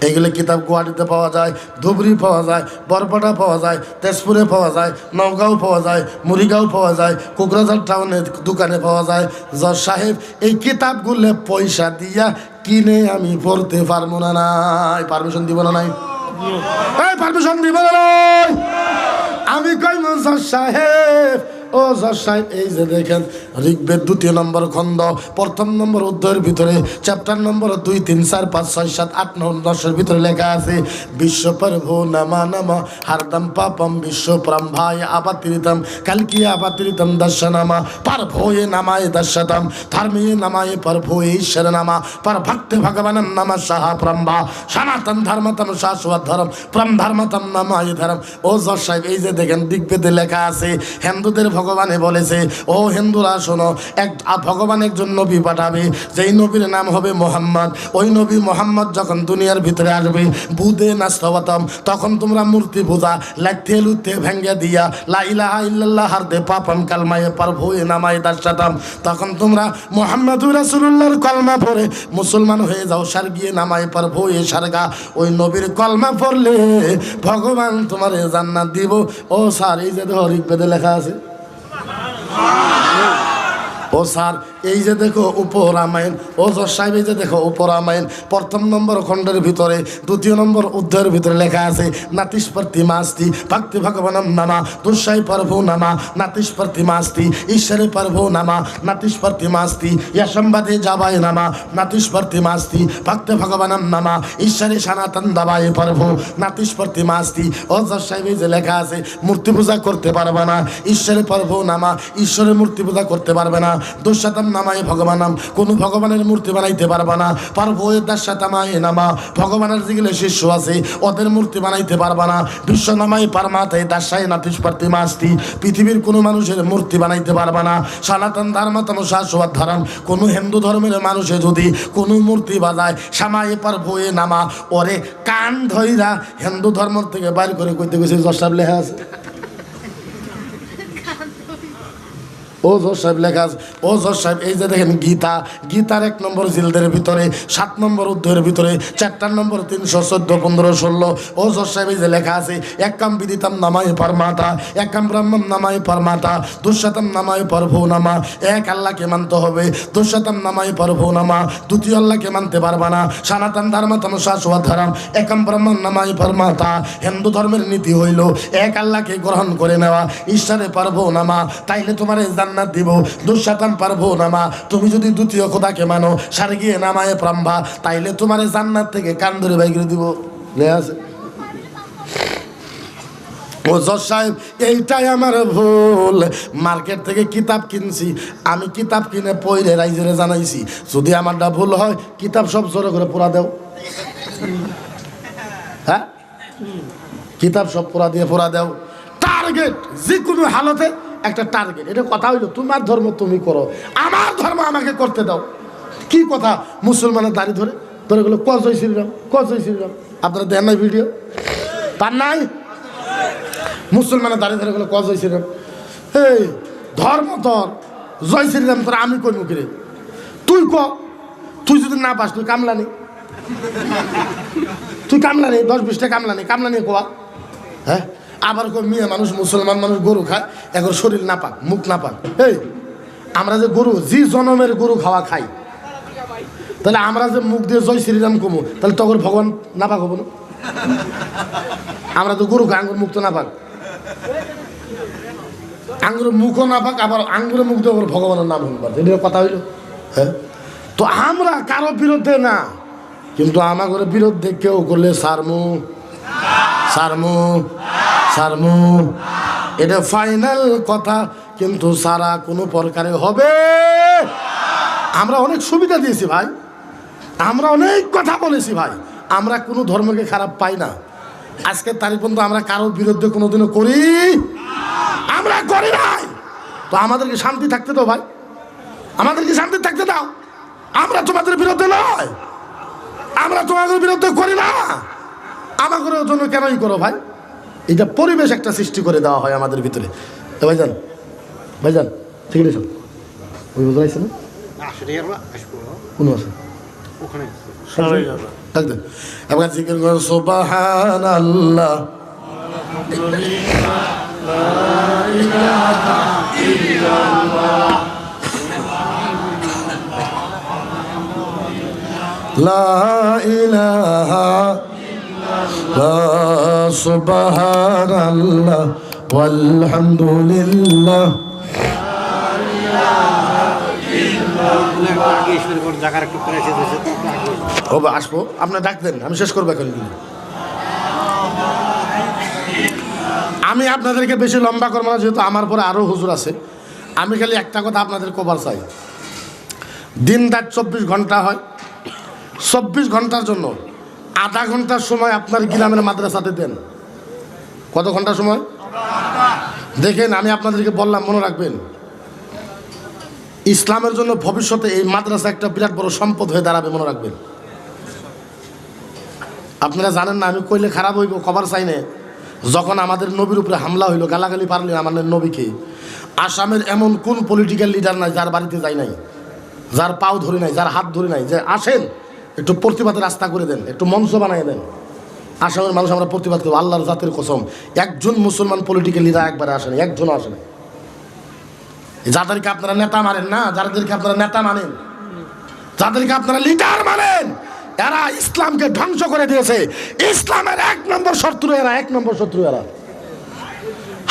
এইগুলো কিতাব গুয়াহাটিতে পাওয়া যায়, ধুবড়ি পাওয়া যায়, বরপাটা পাওয়া যায়, তেজপুরে পাওয়া যায়, নওগাঁও পাওয়া যায়, মুড়িগাঁও পাওয়া যায়, কোকরাঝার টাউনের দোকানে পাওয়া যায়। জজ সাহেব, এই কিতাবগুলো পয়সা দিয়া কিনে আমি পড়তে পারবো না? নাই, পারমিশন দিব না? নাই, পারমিশন দিব না? নাই। আমি কইব, জজ সাহেব, ও জজ সাহেব, এই যে দেখেন ঋগ্বেদ 2 নম্বর খণ্ড 1ম নম্বর অধ্যায়ের ভিতরে চ্যাপ্টার নম্বর 2, 3, 4, 5, 6, 7, 8, 9, 10-এর ভিতরে লেখা আছে, বিশ্ব প্রভু নামা নামা হারদম পাপম বিশ্ব প্রম্ভায় আবাতিরিতম কালকিয়া আবাতিরিতম দর্শনামা পর ভোয়ে নামায় দর্শতম ধর্মে নামায় পর ভোয়ে ঈশ্বর নামা পর ভক্তি ভগবানম নামা সাহা প্রম্ভা সনাতন ধর্মতম শাশ্বত ধর্ম প্রম ধর্মতম নামায় ধর্ম। ও জজ সাহেব, এই যে দেখেন ঋগ্বেদে লেখা আছে, হিন্দুদের ভগবানে বলেছে, ও হিন্দুরা শোনো, ভগবান একজন নবী পাঠাবে, যেই নবীর নাম হবে মোহাম্মদ। ওই নবী মোহাম্মদ যখন দুনিয়ার ভিতরে আসবে, বুধে নাস্তবতম, তখন তোমরা মূর্তি পূজা লাইতে লুতে ভেঙ্গে দিয়া লা ইলাহা ইল্লাল্লাহ হারদে পাপম কালমায়ে পারভুয়ে নামায়ে দাশাতাম, তখন তোমরা মুহাম্মাদুর রাসূলুল্লাহর কলমা পড়ে মুসলমান হয়ে যাও, সারগিয়ে নামায়ে পারভুয়ে সারগা। ওই নবীর কলমা পড়লে ভগবান তোমার জান্নাত দিব। ও স্যার, এই যে দেখো ঋগ্বেদে লেখা আছে। ও স্যার, এই যে দেখো উপরামায়ণ। ও জজ সাহেব, এই যে দেখো উপরামায়ণ 1ম নম্বর খণ্ডের ভিতরে 2 নম্বর অধ্যায়ের ভিতরে লেখা আছে, নাতিস্পর্তি মাস্তি ভক্তি ভগবানম নামা দুঃসাই প্রভু নামা নাতিস্পর্তি মাস্তি ঈশ্বরে প্রভু নামা নাতিস্পর্তি মাস্তি ইয়াসম্বাদে যাবায় নামা নাতিস্পর্তি মাস্তি ভক্তি ভগবানম নামা ঈশ্বরে সনাতন দাবায় প্রভু নাতিস্পর্তি মাস্তি। ও জজ সাহেব, এই যে লেখা আছে, মূর্তি পূজা করতে পারবে না, ঈশ্বরে প্রভু নামা ঈশ্বরের মূর্তি পূজা করতে পারবে না, দুঃসাতম নামায় ভগবানাম, কোন ভগবানের মূর্তি বানাইতে পারবা না, পারভোয়ে দাসাতামায় নামা, ভগবানের যেগুলো শিষ্য আছে ওদের মূর্তি বানাইতে পারবা না, বিশ্ব নামায় পারমাতায় দাসায় নাতিস্পর্তি মাস্তি, পৃথিবীর কোনো মানুষের মূর্তি বানাইতে পারবা না, সনাতন ধর্মতম শাশ্বত ধর্ম। কোন হিন্দু ধর্মের মানুষে যদি কোনো মূর্তি বাজায় সামায়ে পারভোয়ে নামা, ওরে কান ধইরা হিন্দু ধর্ম থেকে বাইর করে কইতে গেছে। জজ সাহেব লেখা আছে, ও জজ সাহেব লেখা আছে। ও জজ সাহেব, এই যে দেখেন গীতা, গীতার 1 নম্বর জিলদের ভিতরে 7 নম্বর অধ্যায়ের ভিতরে চ্যাপ্টার নম্বর 314, 15, 16। ও জজ সাহেব, এই যে লেখা আছে, একাম বিদিতম নামায় পরমাতা একাম ব্রহ্মম নামায় পরমাতা দুঃশতম নামায় প্রভু নামা। এক আল্লাহকে মানতে হবে, দুঃশতম নামায় প্রভু নামা, দ্বিতীয় আল্লাহকে মানতে পারবা না। সনাতন ধর্মতম শাশ্বত ধর্ম একাম ব্রহ্মম নামায় পরমাতা। হিন্দু ধর্মের নীতি হইল এক আল্লাহকে গ্রহণ করে নেওয়া, ঈশ্বরে প্রভু নামা, তাইলে তোমার জান্নাত দিব। দুঃশতম প্রভু নামা, তুমি যদি দ্বিতীয় খোদাকে মানো সারগিয়ে নামায় প্রম্ভা, তাইলে তোমার জান্নাত থেকে কান ধরে বাইরে দিব। আছে ও জজ সাহেব, এইটাই আমার ভুল। মার্কেট থেকে কিতাব কিনছি, আমি কিতাব কিনে পড়ে রাইজেরে জানাইছি, যদি আমারটা ভুল হয় কিতাব সব জোরে করে পোড়া দেও। হ্যাঁ, কিতাব সব পোড়া দেও। টার্গেট যে কোনো হালতে একটা টার্গেট। এটা কথা হইলো, তোমার ধর্ম তুমি করো, আমার ধর্ম আমাকে করতে দাও। কি কথা, মুসলমানের দাড়ি ধরে ধরে গেলো ক জয় শ্রীরাম, ক জয় শ্রীরাম। আপনারা দেন নাই ভিডিও, পান নাই? মুসলমানের দাড়ি ধরে গেলো ক জয় শ্রীরাম। এই ধর্ম তোর, জয় শ্রীরাম তোর আমি কই মুখে, তুই ক। তুই যদি না পাস তুই কামলা নেই, তুই কামলা নেই, 10-20টা কামলা নেই কোয়া। হ্যাঁ, আবার কই মেয়ে মানুষ মুসলমান মানুষ গরু খায়, এখন শরীর না পাক, মুখ না পাক। এই আমরা যে গরু, যে জনমের গরু খাওয়া খাই, তাহলে আমরা যে মুখ দিয়ে জয় শ্রীরাম কমু, তাহলে তখন ভগবান না পাক হবো না? আমরা তো গরু খাই, আঙ্গুর মুখ তো না পাক, আঙ্গুরের মুখও না পাক, আবার আঙ্গুরের মুখ দিয়ে ভগবানের নাম শুনবার, এটা কথা হইল? হ্যাঁ, তো আমরা কারো বিরুদ্ধে না, কিন্তু আমাদের বিরুদ্ধে কেউ করলে সারমু সারমু সারমু, এটা ফাইনাল কথা, কিন্তু সারা কোনো প্রকারে হবে। আমরা অনেক সুবিধা দিয়েছি ভাই, আমরা অনেক কথা বলেছি ভাই, আমরা কোনো ধর্মকে খারাপ পাই না। আজকের তারিখ পর্যন্ত আমরা কারোর বিরুদ্ধে কোনোদিনও করি, আমরা করি নাই। তো আমাদেরকে শান্তি থাকতে দাও ভাই, আমাদেরকে শান্তি থাকতে দাও। আমরা তোমাদের বিরুদ্ধে নয়, আমরা তোমাদের বিরুদ্ধে করি না, আমাদের জন্য কেনই করো ভাই? এটা পরিবেশ একটা সৃষ্টি করে দেওয়া হয় আমাদের ভিতরে। ভাইজান ভাইজান ঠিক আছে, ওই বোঝা যাচ্ছে না কোন আছে ওখানে থাকতেন। এবার জিকির করো সুবহানাল্লাহ, লা ইলাহা ইল্লাল্লাহ, সুবহানাল্লাহ ওয়ালহামদুলিল্লাহ। আসবো, আপনার ডাক দেন, আমি শেষ করবো এখন। আমি আপনাদেরকে বেশি লম্বা করবো না, যেহেতু আমার পরে আরো হুজুর আছে। আমি খালি একটা কথা আপনাদের কবার চাই, দিন রাত 24 ঘন্টা হয়, 24 ঘন্টার জন্য আধা ঘন্টার সময় আপনার গ্রামের মাদ্রাসাতে দেন। কত ঘন্টা সময় দেখেন? আমি আপনাদেরকে বললাম, মনে রাখবেন, ইসলামের জন্য ভবিষ্যতে এই মাদ্রাসা একটা বিরাট বড় সম্পদ হয়ে দাঁড়াবে, মনে রাখবেন। আপনারা জানেন না, আমি কইলে খারাপ হইব, খবর চাই না, যখন আমাদের নবীর উপরে হামলা হইলো, গালাগালি পারলে আমাদের নবীকে, আসামের এমন কোন পলিটিক্যাল লিডার নাই যার বাড়িতে যাই নাই, যার পাও ধরে নাই, যার হাত ধরে নাই, যে আসেন একটু প্রতিবাদের রাস্তা করে দেন, একটু মঞ্চ বানিয়ে দেন, আসামের মানুষ আমরা প্রতিবাদ করবো। আল্লাহর জাতের কসম, একজন মুসলমান পলিটিক্যাল লিডার একবারে আসেনি, একজনও আসেনি। যাদেরকে আপনারা নেতা মানেন না, যাদেরকে আপনারা নেতা মানেন, যাদেরকে আপনারা লিডার মানেন, এরা ইসলামকে ধ্বংস করে দিয়েছে। ইসলামের 1 নম্বর শত্রু এরা, 1 নম্বর শত্রু এরা।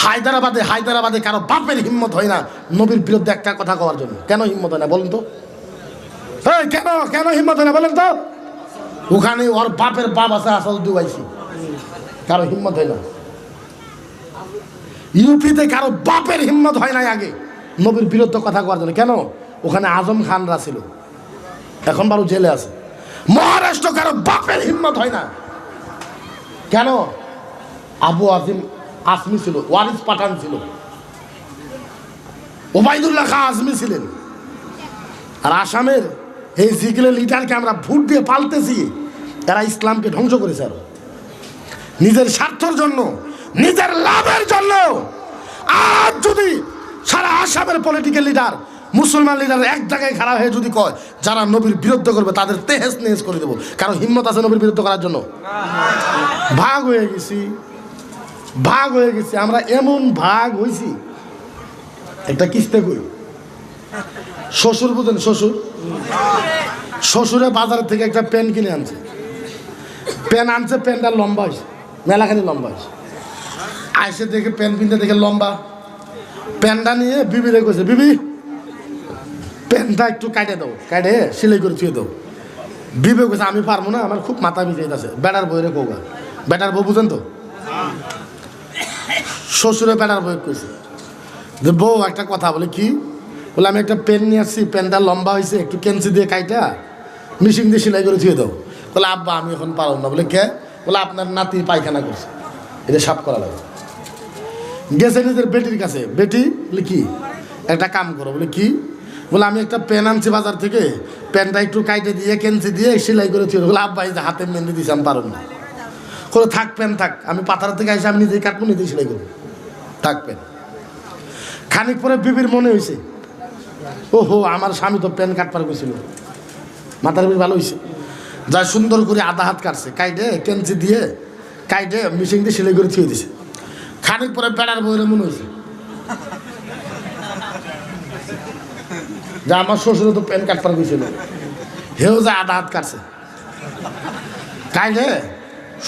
হায়দ্রাবাদে কারো বাপের হিম্মত হয় না নবীর বিরুদ্ধে একটা কথা কওয়ার জন্য। কেন হিম্মত হয় না বলেন তো? কেন কেন হিম্মত হয় না বলেন তো? ওখানে ওর বাপের বাপ আছে, আসল ডুবাইছি, কারো হিম্মত হয় না। ইউপিতে কারো বাপের হিম্মত হয় নাই আগে নবীর বিরুদ্ধে কথা কওয়ার জন্য। কেন? ওখানে আজম খানরা ছিল, এখন বারো জেলে আছে। মহারাষ্ট্র কারো বাপের হিম্মত হয় না। কেন? আবু আজিম আসমি ছিল, ওয়ারিস পাঠান ছিল, ওবায়দুল্লাহ খাঁ আজমি ছিলেন। আর আসামের এই যেগুলো লিডারকে আমরা ভোট দিয়ে পাল্টেছি, তারা ইসলামকে ধ্বংস করেছে আরো নিজের স্বার্থের জন্য, নিজের লাভের জন্য। আর যদি সারা আসামের পলিটিক্যাল লিডার, মুসলমান লিডার এক জায়গায় খারাপ হয়ে যদি কয় যারা নবীর বিরুদ্ধে করবে তাদের তেহেস নেহেস করে দেবো, কারণ হিম্মত আছে নবীর বিরুদ্ধে করার জন্য? ভাগ হয়ে গেছি, ভাগ হয়ে গেছি আমরা, এমন ভাগ হয়েছি। একটা কিস্তে করি, শ্বশুর বুঝেন, শ্বশুরে বাজার থেকে একটা প্যান্ট কিনে আনছে, প্যান্টটা লম্বা হয়েছে, মেলাখানি লম্বা হয়েছে। আইসে দেখে প্যান্ট কিনতে দেখে লম্বা, প্যান্টটা নিয়ে বিবিরে কইছে, বিবি প্যান্টটা একটু কাটে দাও, কাটে সেলাই করে ছুঁয়ে দাও। বিবে কইছে আমি পারবো না, আমার খুব মাথা ভিজে আছে। বেটার বইরে কৌগা, বেটার বউ বুঝেন তো? শ্বশুরে বেটার বই কইছে যে বউ একটা কথা বলে, কি বলে, আমি একটা পেন নিয়ে আসছি, পেনটা লম্বা হয়েছে, একটু কেঞ্চি দিয়ে কাইটা মেশিন দিয়ে সেলাই করে ছুঁয়ে দাও। বলে আব্বা আমি এখন পারব না। বলে কে? বলে আপনার নাতি পায়খানা করছে, এটা সাফ করা লাগে। গেছে নিজের বেটির কাছে, বেটি বলে কি একটা কাম করো। বলে কি? বলে আমি একটা পেন আনছি বাজার থেকে, পেনটা একটু কাইটে দিয়ে কেঞ্চি দিয়ে সেলাই করে ছুঁয়ে। বলে আব্বা এই যে হাতে মেহেন্দি দিয়েছি, আমি পারব না। বলে থাক পেন থাক, আমি পাথার থেকে এসে আমি নিজেই কাটবো, নিজেই সেলাই করবো, থাক পেন। খানিক পরে বিবির মনে হয়েছে, ওহো আমার স্বামী তো পেন কাটবার গেছিল, মাথার বেশ ভালো হয়েছে, যা সুন্দর করে আধা হাত কাটছে, কাইটে কেঞ্চি দিয়ে কাইটে মেশিন দিয়ে সেলাই করে ছুঁয়ে দিছে। খানিক পরে বেড়ার বইরে মনে হয়েছে যে আমার শ্বশুর তো প্যান কাটবার গেছিল, হেও যা আধা হাত কাটছে, কাইলে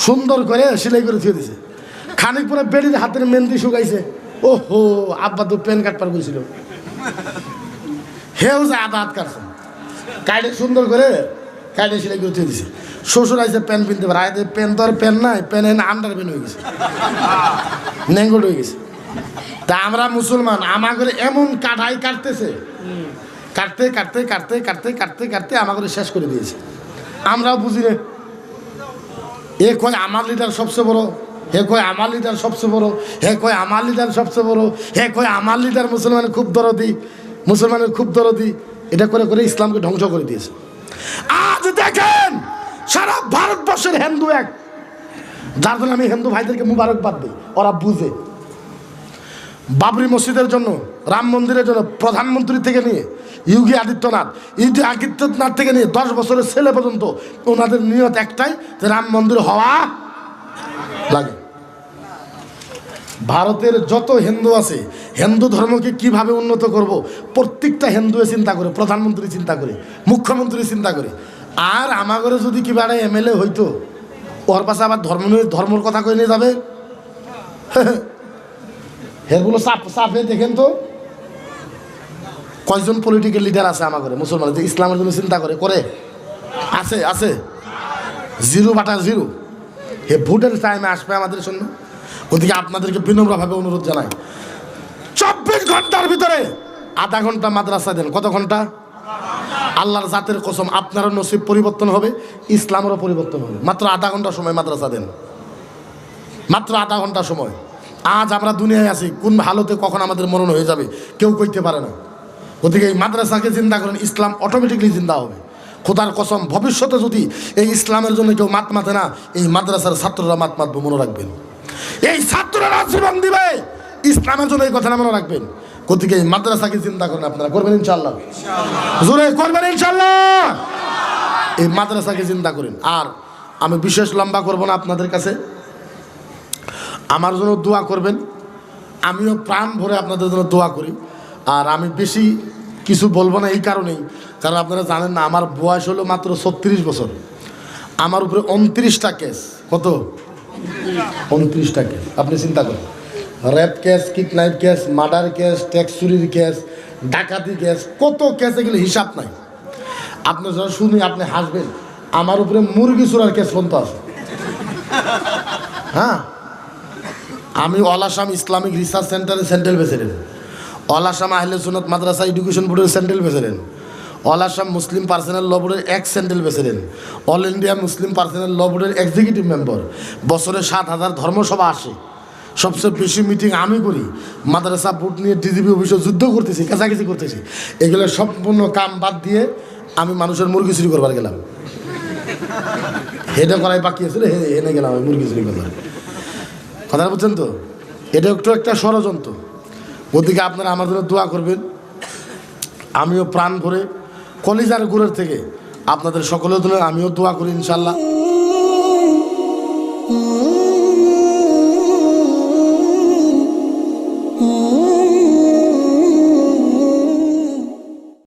সুন্দর করে সেলাই করে থুয়ে দিছে। খানিক পরে বেড়ির হাতের মেহেন্দি শুকাইছে, ও হো আব্বা তো প্যান কাটবার গেছিল, হেও যা আধা হাত কাটছে, কাইলে সুন্দর করে কাইলে সেলাই করে থুয়ে দিছে। শ্বশুর আইসে প্যান কিনতে পারে, আয় প্যান তো আর প্যান নাই, প্যান এনে আন্ডার প্যান হয়ে গেছে, ন্যাঙ্গল হয়ে গেছে। তা আমরা মুসলমান আমাদের এমন কাঠাই কাটতেছে, কাটতে কাটতে কাটতে কাটতে কাটতে কাটতে আমাদের শেষ করে দিয়েছে। আমরাও বুঝি রে, এ কয় আমার লিডার সবচেয়ে বড়, হে কয় আমার লিডার সবচেয়ে বড়, হে কয় আমার লিডার সবচেয়ে বড়, হে কয় আমার লিডার মুসলমানের খুব দরদি, মুসলমানের খুব দরদি। এটা করে করে ইসলামকে ধ্বংস করে দিয়েছে। আজ দেখেন সারা ভারতবর্ষের হিন্দু এক, যার জন্য আমি হিন্দু ভাইদেরকে মুবারকবাদ দিই, ওরা বুঝে। বাবরি মসজিদের জন্য, রাম মন্দিরের জন্য প্রধানমন্ত্রী থেকে নিয়ে যোগী আদিত্যনাথ থেকে নিয়ে 10 বছরের ছেলে পর্যন্ত ওনাদের নিয়ত একটাই যে রাম মন্দির হওয়া লাগে। ভারতের যত হিন্দু আছে, হিন্দু ধর্মকে কিভাবে উন্নত করব, প্রত্যেকটা হিন্দুয়ে চিন্তা করে, প্রধানমন্ত্রী চিন্তা করে, মুখ্যমন্ত্রী চিন্তা করে। আর আমাদের যদি কিবা এমএলএ হইতো, ওর পাশে আবার ধর্মের কথা কয়ে নিয়ে যাবে। এগুলো চাপে দেখেন তো কয়জন পলিটিক্যাল লিডার আছে আমাদের মুসলমান যে ইসলামের জন্য চিন্তা করে করে আছে আছে 0/0। হে ভোটের টাইমে আসবে আমাদের জন্য। ওদিকে আপনাদেরকে বিনম্রভাবে অনুরোধ জানাই, 24 ঘন্টার ভিতরে আধা ঘন্টা মাদ্রাসা দেন। কত ঘন্টা? আল্লাহর জাতের কসম আপনারও নসিব পরিবর্তন হবে, ইসলামেরও পরিবর্তন হবে। মাত্র আধা ঘন্টা সময় মাদ্রাসা দেন, মাত্র আধা ঘন্টা সময়। আজ আমরা দুনিয়ায় আছি, কোন হালতে কখন আমাদের মরণ হয়ে যাবে কেউ কইতে পারে না। ওদিকে এই মাদ্রাসাকে চিন্তা করেন, ইসলাম অটোমেটিকলি জিন্দা হবে। খোদার কসম ভবিষ্যতে যদি এই ইসলামের জন্য কেউ মাত মাতে না, এই মাদ্রাসার ছাত্ররা মাত মাতবে, মনে রাখবেন। এই ছাত্ররা জীবন দিবে ইসলামের জন্য, এই কথাটা মনে রাখবেন। গতিকে এই মাদ্রাসাকে চিন্তা করেন, আপনারা করবেন ইনশাআল্লাহ, জোরে করবেন ইনশাআল্লাহ। এই মাদ্রাসাকে চিন্তা করেন। আর আমি বিশেষ লম্বা করব না আপনাদের কাছে, আমার জন্য দোয়া করবেন। আমিও প্রাণ ভরে আপনাদের জন্য দোয়া করি। আর আমি বেশি কিছু বলবো না এই কারণেই, কারণ আপনারা জানেন না আমার বয়স হলো মাত্র 36 বছর। আমার উপরে 29টা কেস। কত? 29টা কেস। আপনি চিন্তা করেন, rape case, kidnap case, murder case, tax চুরির কেস, ডাকাতি কেস, কত কেস, এগুলো হিসাব নাই। আপনি যখন শুনি আপনি হাসবেন, আমার উপরে মুরগি চোরার কেস পর্যন্ত আছে। হ্যাঁ, আমি অল আসাম ইসলামিক রিসার্চ সেন্টারের central president, all Assam Ahle Sunnat Madrasa education বোর্ডের central president, all Assam Muslim personal law বোর্ডের ex central president, all India Muslim personal law বোর্ডের এক্সিকিউটিভ মেম্বার। বছরে 7,000 ধর্মসভা আসে, সবচেয়ে বেশি মিটিং আমি করি। মাদ্রাসা বোর্ড নিয়ে ডিজিপি অফিসে যুদ্ধ করতেছি, কাছাকাছি করতেছি। এগুলো সম্পূর্ণ কাম বাদ দিয়ে আমি মানুষের মুরগি চুরি করবার গেলাম। হেডে করাই বাকি আছে, হেনে গেলাম আমি মুরগি চুরি করবার। কথা বুঝছেন তো? এটা একটু একটা ষড়যন্ত্র। ওদিকে আপনারা আমার জন্য দোয়া করবেন। আমিও প্রাণ ভরে কলিজার গুড়ের থেকে আপনাদের সকলের জন্য আমিও দোয়া করি ইনশাল্লাহ।